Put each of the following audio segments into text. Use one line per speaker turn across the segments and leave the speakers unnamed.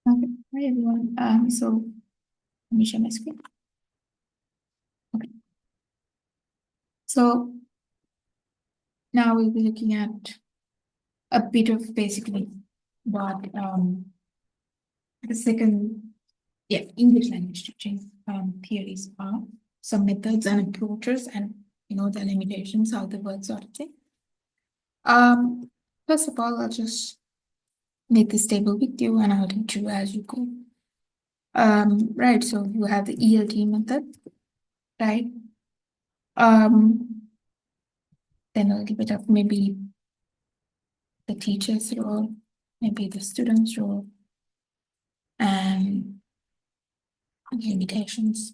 Okay. Hi everyone. So let me share my screen. Okay. So now we'll be looking at a bit of basically what the second, English language teaching theories are, some methods and approaches, and the limitations, how they work, sort of thing. First of all, I'll just make this table with you, and I'll teach you as you go. Right. So you have the ELT method, right? Um, then a little bit of maybe the teacher's role, maybe the student's role, and limitations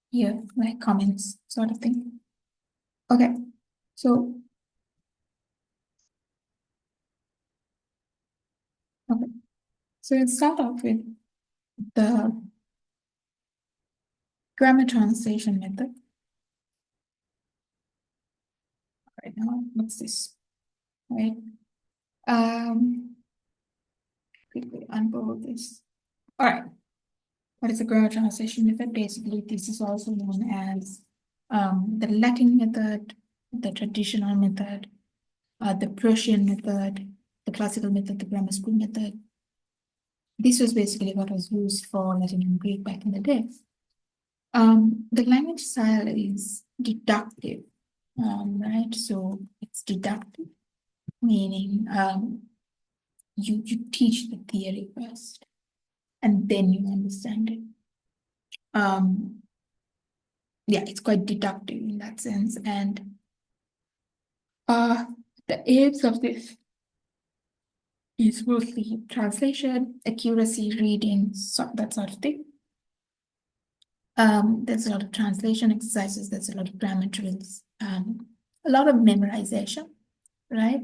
here, like comments, sort of thing. Okay, so okay, so let's start off with the grammar translation method. Right now, what's this? Right. Quickly unroll this. All right. What is the grammar translation method? Basically, this is also known as the Latin method, the traditional method, the Prussian method, the classical method, the grammar school method. This was basically what was used for Latin and Greek back in the day. The language style is deductive, right? So it's deductive, meaning you teach the theory first, and then you understand it. Yeah, it's quite deductive in that sense, and the aims of this is mostly translation, accuracy, reading, that sort of thing. There's a lot of translation exercises, there's a lot of grammar drills, a lot of memorization, right?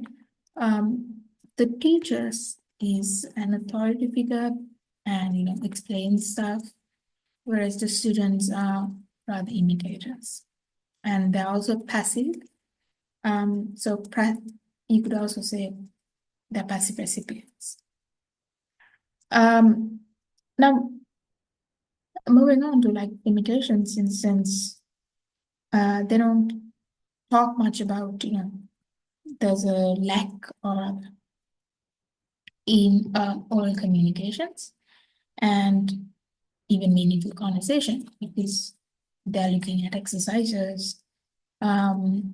The teachers is an authority figure and explains stuff, whereas the students are rather imitators. And they're also passive. So you could also say they're passive recipients. Now moving on to like limitations, in sense, they don't talk much about, there's a lack or in oral communications and even meaningful conversation, because they're looking at exercises and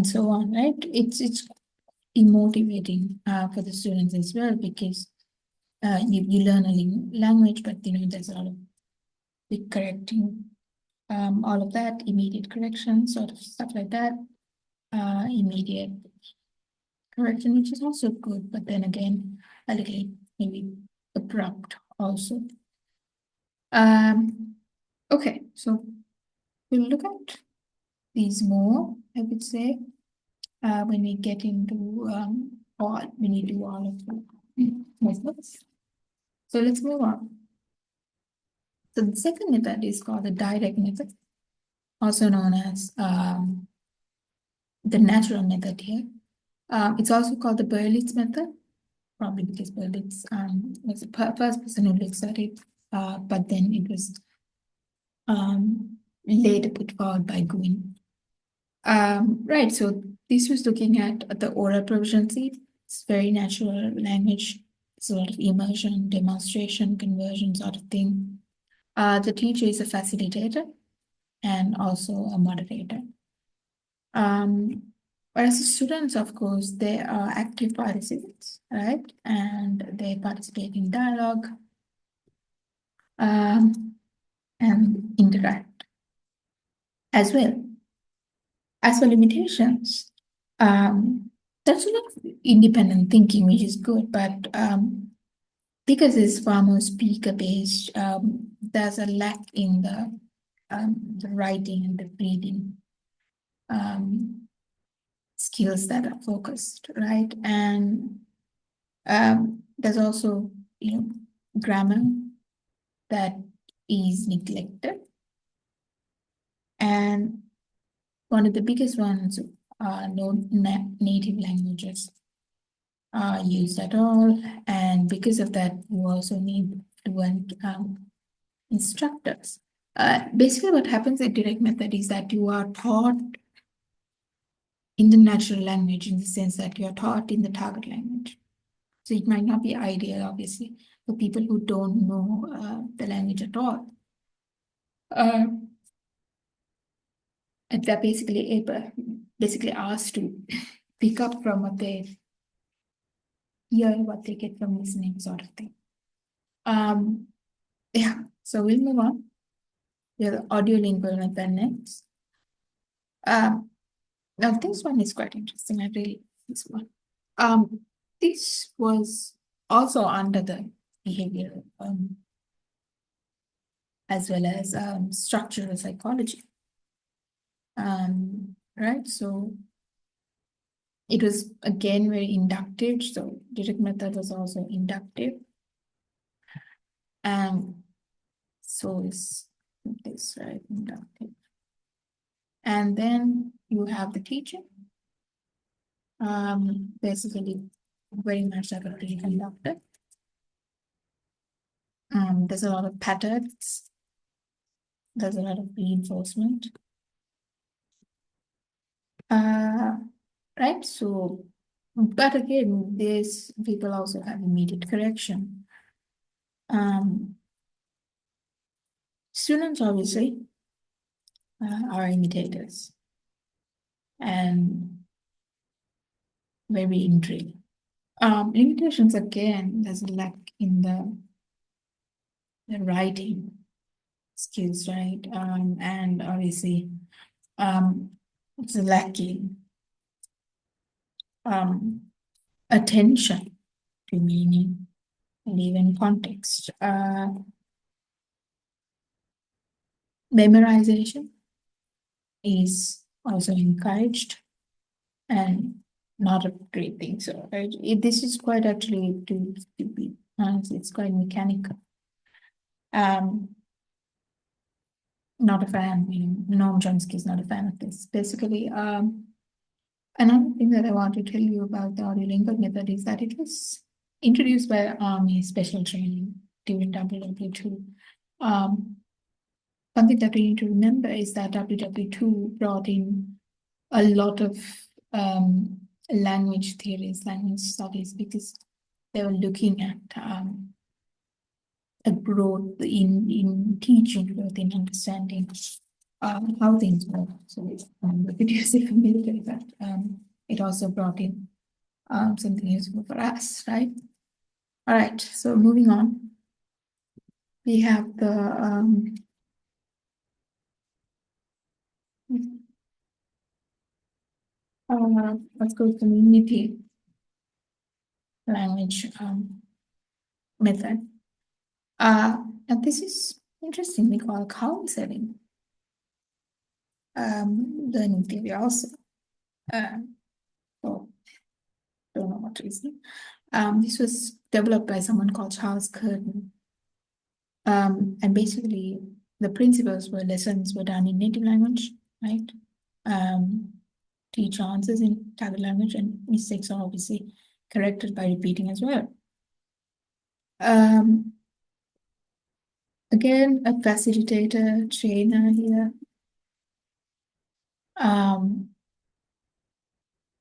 so on, right? It's demotivating for the students as well, because you learn a language, but there's a lot of big correcting, all of that, immediate correction, sort of stuff like that, immediate correction, which is also good, but then again, a little maybe abrupt also. Okay, so we'll look at these more, I would say, when we get into when we do all of the methods. So let's move on. So the second method is called the direct method, also known as the natural method here. It's also called the Berlitz method, probably because Berlitz was the first person who looks at it, but then it was later put forward by Gwyn. Right, so this was looking at the oral proficiency. It's very natural language. It's a lot of immersion, demonstration, conversion sort of thing. The teacher is a facilitator and also a moderator. Whereas the students, of course, they are active participants, right? And they participate in dialogue and interact as well. As for limitations, there's a lot of independent thinking, which is good, but because it's far more speaker based, there's a lack in the writing and the reading skills that are focused, right? And there's also, grammar that is neglected. And one of the biggest ones are native languages. used at all. And because of that, you also need fluent instructors. Basically, what happens at direct method is that you are taught in the natural language in the sense that you are taught in the target language. So it might not be ideal, obviously, for people who don't know the language at all. Uh, and they're basically asked to pick up from what they hear, what they get from listening, sort of thing. Yeah, so we'll move on. We have the audio lingual method next. Um, Now this one is quite interesting. I really like this one. This was also under the behavior as well as structural psychology. Right. So it was again very inductive. So direct method was also inductive. So is this right? Inductive. And then you have the teaching. Basically very much like a pre-conductor. There's a lot of patterns. There's a lot of reinforcement. Right? So, but again, these people also have immediate correction. Students obviously are imitators and very intriguing. Limitations again, there's a lack in the writing skills, right? And obviously, it's lacking attention to meaning and even context. Memorization is also encouraged and not a great thing. So this is quite actually to be honest, it's quite mechanical. Not a fan. Noam Chomsky is not a fan of this. Basically, another thing that I want to tell you about the audiolingual method is that it was introduced by Army Special Training during WW2. Something that we need to remember is that WW2 brought in a lot of language theories, language studies, because they were looking at a growth in teaching, growth in understanding how things work. So the videos are familiar with that. It also brought in something useful for us, right? All right, so moving on, we have the let's go community language method. And this is interestingly called counseling learning theory also. So don't know what reason. This was developed by someone called Charles Curtin. And basically the principles were lessons were done in native language, right? Teach answers in target language, and mistakes are obviously corrected by repeating as well. Again, a facilitator, trainer here.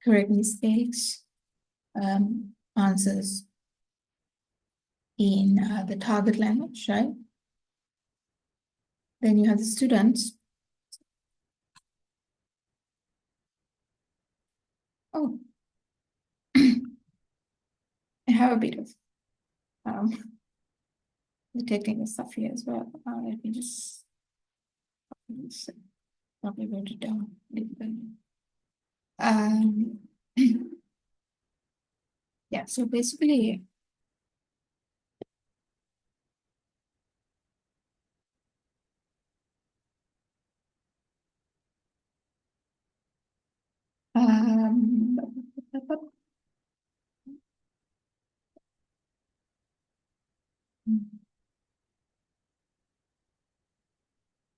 Correct mistakes, answers in the target language, right? Then you have the students. Oh, I have a bit of the technical stuff here as well. Let me just probably wrote it down. Yeah, so basically,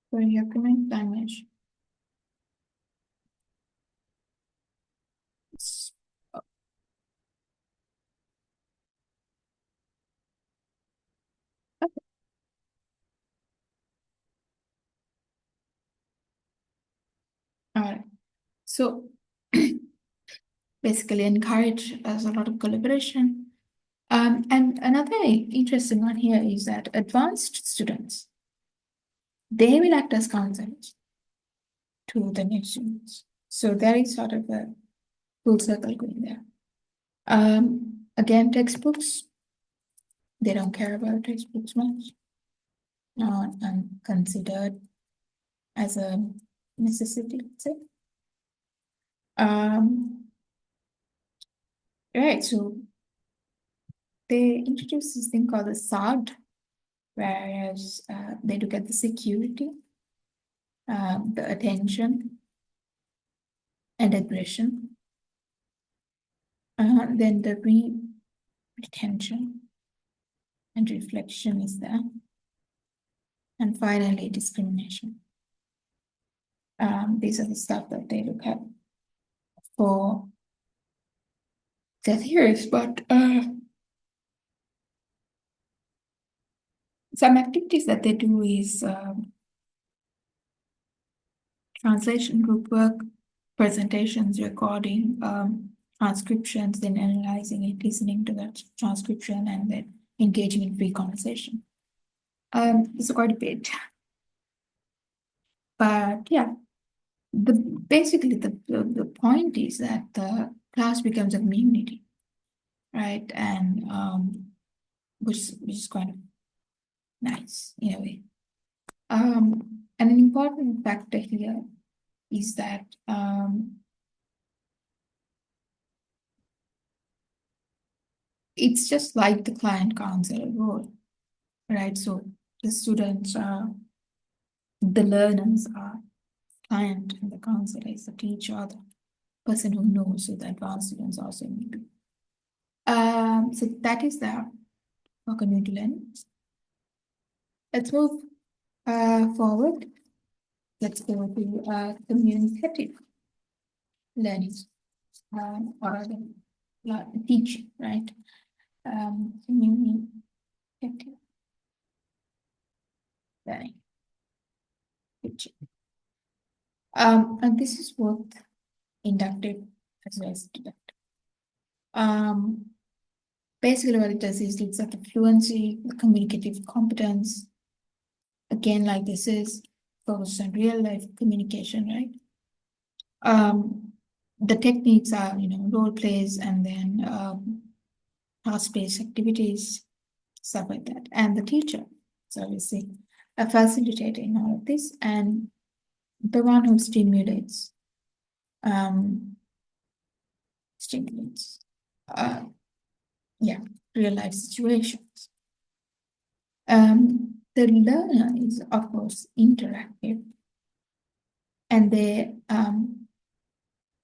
for your command language, So basically encourage us a lot of collaboration. And another interesting one here is that advanced students, they will act as counselors to the new students. So there is sort of a full circle going there. Again, textbooks, they don't care about textbooks much, not considered as a necessity, let's say. Right, so they introduce this thing called the SARD, whereas they look at the security, the attention, and aggression. Then the retention and reflection is there. And finally, discrimination. These are the stuff that they look at for their theories, but some activities that they do is translation group work, presentations, recording, transcriptions, then analyzing it, listening to that transcription, and then engaging in free conversation. It's quite a bit. But yeah, basically the point is that the class becomes a community, right? And which is quite nice in a way. And an important factor here is that it's just like the client counselor role, right? So the students are, the learners are client, and the counselor is the teacher or the person who knows. So the advanced students also need to. So that is that for community learning. Let's move forward. Let's go to communicative learning, or teaching, right? Communicative learning, teaching. And this is both inductive as well as deductive. Basically what it does is looks at the fluency, the communicative competence. Again, like this is focused on real life communication, right? The techniques are, role plays and then task-based activities, stuff like that. And the teacher is obviously a facilitator in all of this, and the one who stimulates, real life situations. The learner is, of course, interactive, and they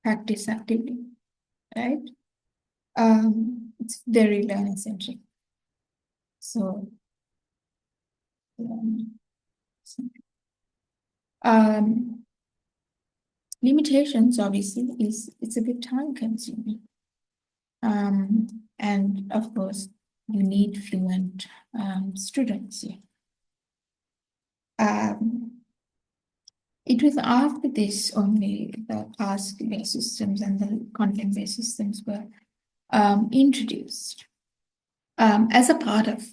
practice actively, right? It's very learner centric. So, limitations obviously is it's a bit time consuming. And of course, you need fluent students here. It was after this only the task-based systems and the content-based systems were introduced as a part of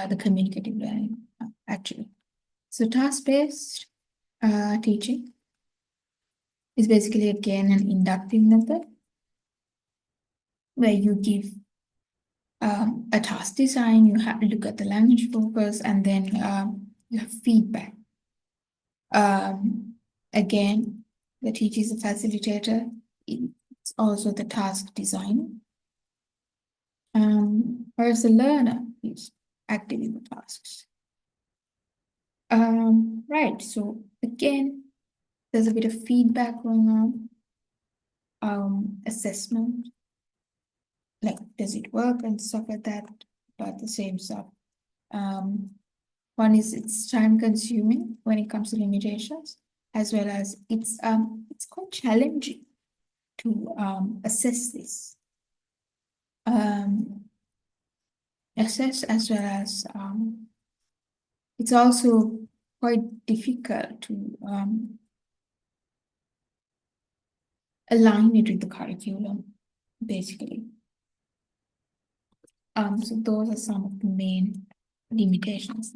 the communicative learning, actually. So task-based teaching is basically, again, an inductive method where you give a task design, you have to look at the language focus, and then you have feedback. Again, the teacher is a facilitator. It's also the task design. Whereas the learner is active in the tasks. Right, so again, there's a bit of feedback going on, assessment, like does it work and stuff like that, but the same stuff. One is it's time consuming when it comes to limitations, as well as it's quite challenging to assess this. Assess as well as it's also quite difficult to align it with the curriculum, basically. So those are some of the main limitations.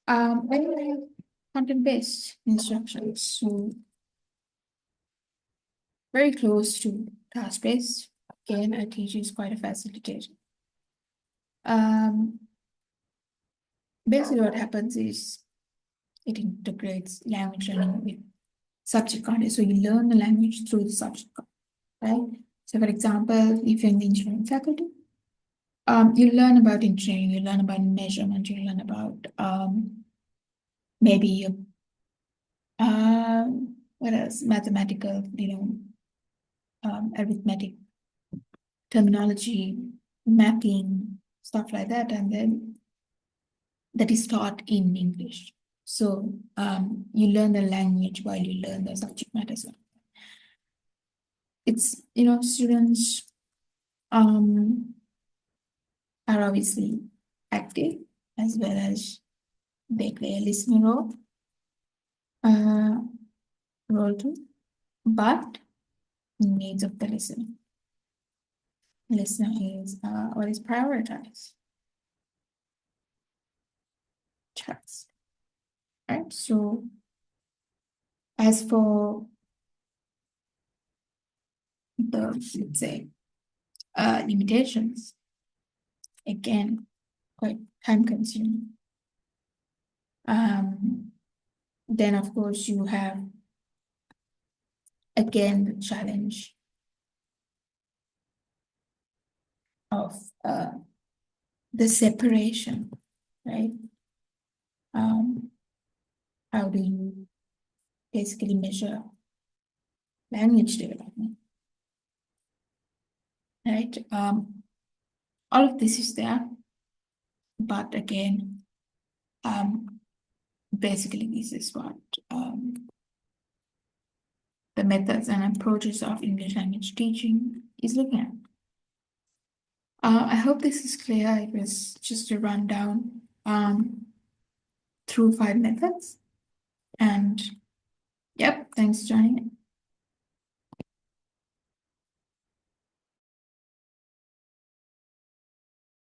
When you have content-based instructions, so very close to task-based. Again, a teacher is quite a facilitator. Basically what happens is it integrates language learning with subject content. So you learn the language through the subject content, right? So for example, if you're in the engineering faculty, you learn about engineering, you learn about measurement, you learn about maybe what else? Mathematical, arithmetic terminology, mapping, stuff like that, and then that is taught in English. So you learn the language while you learn the subject matter as well. It's, students are obviously active as well as they play a listening role too, but needs of the listener. Listener is what is prioritized. Trust. Right? So as for the, let's say, limitations, again, quite time consuming. Then of course you have again the challenge of the separation, right? How do you basically measure language development, right? All of this is there, but again, basically this is what the methods and approaches of English language teaching is looking at. I hope this is clear. It was just a rundown through 5 methods. And yep, thanks for joining.